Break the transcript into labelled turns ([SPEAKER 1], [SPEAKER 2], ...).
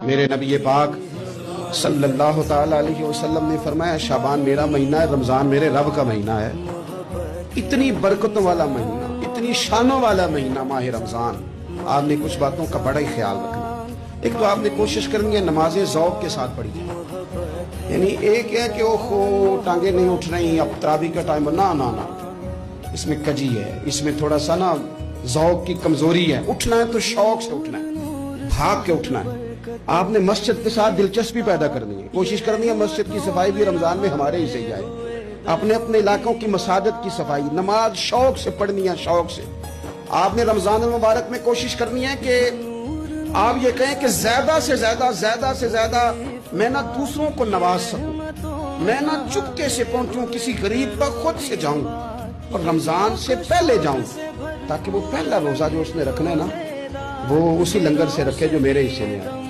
[SPEAKER 1] मेरे नबी पाक सल्लल्लाहु ताला अलैहि वसल्लम ने फरमाया, शाबान मेरा महीना है, रमजान मेरे रब का महीना है। इतनी बरकतों वाला महीना, इतनी शानों वाला महीना माह रमजान। आपने कुछ बातों का बड़ा ही ख्याल रखना। एक तो आपने कोशिश करनी है नमाजें ज़ौक़ के साथ पढ़ी जाए। यानी एक है कि ओहो टांगे नहीं उठ रही, अब तरावी का टाइम, ना ना ना, इसमें कजी है, इसमें थोड़ा सा ना ज़ौक़ की कमजोरी है। उठना है तो शौक से उठना है, भाग के उठना है। आपने मस्जिद के साथ दिलचस्पी पैदा करनी है, कोशिश करनी है मस्जिद की सफाई भी रमजान में हमारे ही से जाए। अपने अपने इलाकों की मसाजिद की सफाई, नमाज शौक से पढ़नी है, शौक से। आपने रमजान मुबारक में कोशिश करनी है कि आप ये कहें कि ज्यादा से ज्यादा मैं ना दूसरों को नवाज सकूं, मैं ना चुपके से पहुंचूं, किसी गरीब पर खुद से जाऊं और रमजान से पहले जाऊं, ताकि वो पहला रोजा जो उसने रखना है ना, वो उसी लंगर से रखे जो मेरे हिस्से में है।